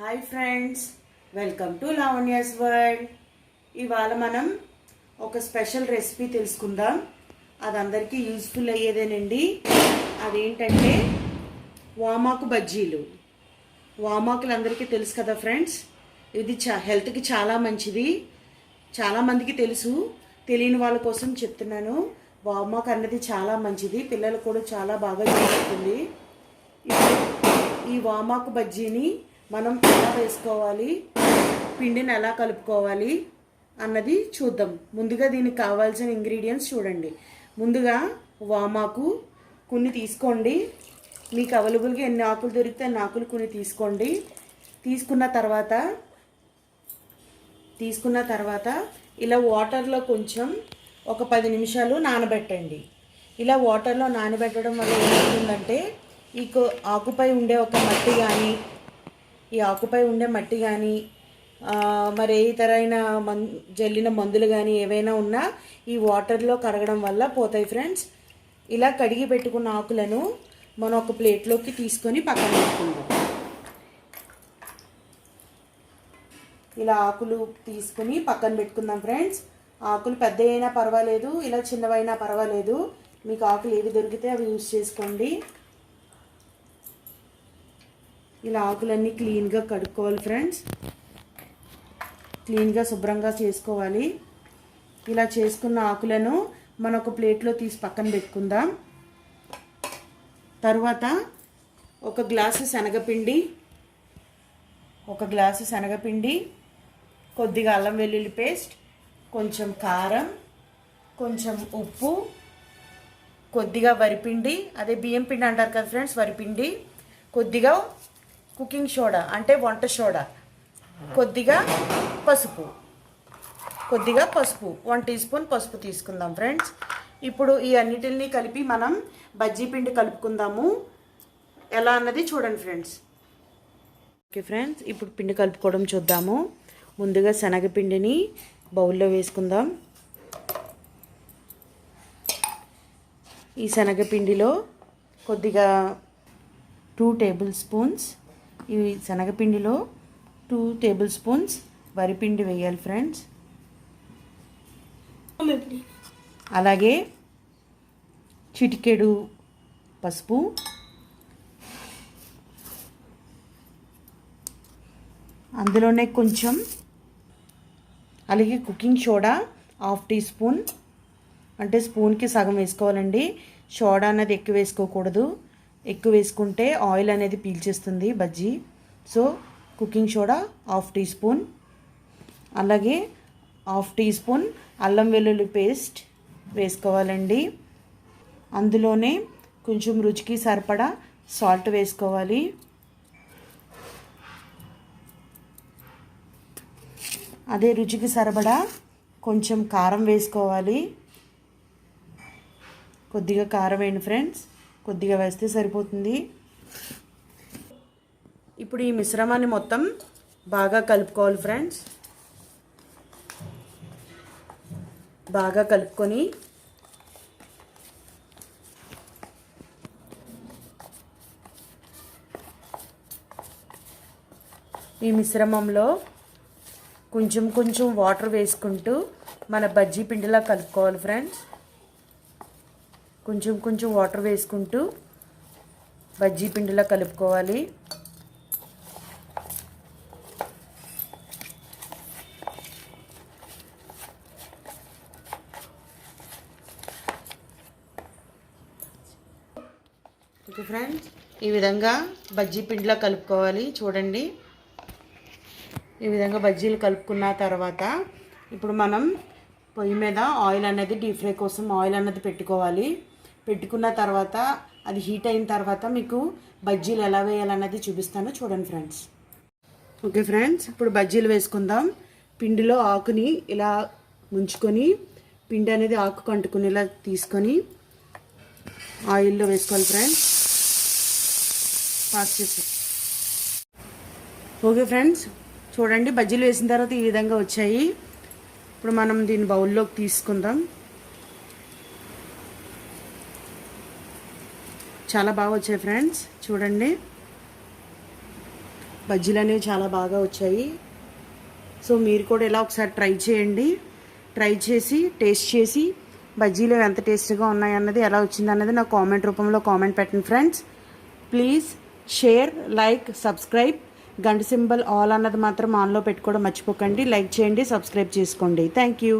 Hi friends, welcome to Lavanya's world. ఇవాళ మనం ఒక స్పెషల్ రెసిపీ తెలుసుకుందాం. అది అందరికీ యూజ్ఫుల్ అయ్యేదేనండి. అదేంటంటే వామాకు బజ్జీలు. వామాకులు అందరికీ తెలుసు కదా ఫ్రెండ్స్. ఇది హెల్త్కి చాలా మంచిది. చాలామందికి తెలుసు, తెలియని వాళ్ళ కోసం చెప్తున్నాను. వామాకు అన్నది చాలా మంచిది, పిల్లలు కూడా చాలా బాగా చేస్తుంది. ఈ వామాకు బజ్జీని మనం ఎలా వేసుకోవాలి, పిండిని ఎలా కలుపుకోవాలి అన్నది చూద్దాం. ముందుగా దీనికి కావాల్సిన ఇంగ్రీడియంట్స్ చూడండి. ముందుగా వామాకు కొన్ని తీసుకోండి. మీకు అవైలబుల్గా ఎన్ని ఆకులు దొరికితే అన్ని ఆకులు కొన్ని తీసుకోండి. తీసుకున్న తర్వాత ఇలా వాటర్లో కొంచెం ఒక 10 నిమిషాలు నానబెట్టండి. ఇలా వాటర్లో నానబెట్టడం వల్ల ఏమవుతుందంటే ఈ ఆకుపై ఉండే మట్టి కానీ మరి ఏ ఇతరైన జల్లిన మందులు కానీ ఏవైనా ఉన్నా ఈ వాటర్లో కరగడం వల్ల పోతాయి ఫ్రెండ్స్. ఇలా కడిగి పెట్టుకున్న ఆకులను మనం ఒక ప్లేట్లోకి తీసుకొని పక్కన పెట్టుకుందాం. ఇలా ఆకులు తీసుకుని పక్కన పెట్టుకుందాం ఫ్రెండ్స్. ఆకులు పెద్ద అయినా పర్వాలేదు, ఇలా చిన్నవైనా పర్వాలేదు. మీకు ఆకులు ఏవి దొరికితే అవి యూజ్ చేసుకోండి. ఇలా ఆకులన్నీ క్లీన్గా కడుక్కోవాలి ఫ్రెండ్స్. క్లీన్గా శుభ్రంగా చేసుకోవాలి. ఇలా చేసుకున్న ఆకులను మనం ఒక ప్లేట్లో తీసి పక్కన పెట్టుకుందాం. తర్వాత ఒక గ్లాసు శనగపిండి, కొద్దిగా అల్లం వెల్లుల్లి పేస్ట్, కొంచెం కారం, కొంచెం ఉప్పు, కొద్దిగా వరిపిండి, అదే బియ్యం పిండి అంటారు కదా ఫ్రెండ్స్, వరిపిండి, కొద్దిగా కుకింగ్ సోడా అంటే వంట సోడా, కొద్దిగా పసుపు 1 టీ స్పూన్ పసుపు తీసుకుందాం ఫ్రెండ్స్. ఇప్పుడు ఈ అన్నిటిని కలిపి మనం బజ్జీ పిండి కలుపుకుందాము. ఎలా అన్నది చూడండి ఫ్రెండ్స్. ఓకే ఫ్రెండ్స్, ఇప్పుడు పిండి కలుపుకోవడం చూద్దాము. ముందుగా శనగపిండిని బౌల్లో వేసుకుందాం. ఈ శనగపిండిలో కొద్దిగా 2 టేబుల్ స్పూన్స్ వరిపిండి వేయాలి ఫ్రెండ్స్. అలాగే చిటికెడు పసుపు, అందులోనే కొంచెం అలాగే కుకింగ్ సోడా 1/2 టీ స్పూన్, అంటే స్పూన్కి సగం వేసుకోవాలండి. సోడా అనేది ఎక్కువ వేసుకోకూడదు. ఎక్కువ వేసుకుంటే ఆయిల్ అనేది పీల్చేస్తుంది bajji. So cooking soda 1/2 teaspoon, అలాగే 1/2 టీ స్పూన్ అల్లం వెల్లుల్లి పేస్ట్ వేసుకోవాలండి. అందులోనే కొంచెం రుచికి సరిపడా సాల్ట్ వేసుకోవాలి. అదే రుచికి సరిపడా కొంచెం కారం వేసుకోవాలి. కొద్దిగా కారం వేయండి ఫ్రెండ్స్, కొద్దిగా వేస్తే సరిపోతుంది. ఇప్పుడు ఈ మిశ్రమాన్ని మొత్తం బాగా కలుపుకోవాలి ఫ్రెండ్స్. బాగా కలుపుకొని ఈ మిశ్రమంలో కొంచెం వాటర్ వేసుకుంటూ మన బజ్జీ పిండిలా కలుపుకోవాలి ఫ్రెండ్స్. కొంచెం వాటర్ వేసుకుంటూ బజ్జీ పిండిలా కలుపుకోవాలి. ఓకే ఫ్రెండ్స్, ఈ విధంగా బజ్జీ పిండిలా కలుపుకోవాలి. చూడండి, ఈ విధంగా బజ్జీలు కలుపుకున్న తర్వాత ఇప్పుడు మనం పొయ్యి మీద ఆయిల్ అనేది డీప్ ఫ్రై కోసం ఆయిల్ అన్నది పెట్టుకోవాలి. పెట్టుకున్న తర్వాత అది హీట్ అయిన తర్వాత మీకు బజ్జీలు ఎలా వేయాలన్నది చూపిస్తాను, చూడండి ఫ్రెండ్స్. ఓకే ఫ్రెండ్స్, ఇప్పుడు బజ్జీలు వేసుకుందాం. పిండిలో ఆకుని ఇలా ముంచుకొని పిండి అనేది ఆకు కంటుకునేలా తీసుకొని ఆయిల్లో వేసుకోవాలి ఫ్రెండ్స్. పాస్ చేసి ఓకే ఫ్రెండ్స్, చూడండి బజ్జీలు వేసిన తర్వాత ఈ విధంగా వచ్చాయి. ఇప్పుడు మనం దీన్ని బౌల్లోకి తీసుకుందాం. చాలా బాగా వచ్చాయి ఫ్రెండ్స్, చూడండి. బజ్జీలు అనేవి చాలా బాగా వచ్చాయి. సో మీరు కూడా ఇలా ఒకసారి ట్రై చేయండి. ట్రై చేసి టేస్ట్ చేసి బజ్జీలు ఎంత టేస్ట్గా ఉన్నాయన్నది, ఎలా వచ్చిందన్నది నాకు కామెంట్ రూపంలో కామెంట్ పెట్టండి friends. Please share, like, subscribe. గంట సింబల్ ఆల్ అన్నది మాత్రం ఆన్లో పెట్టుకోవడం మర్చిపోకండి. లైక్ చేయండి, సబ్స్క్రైబ్ చేసుకోండి. Thank you.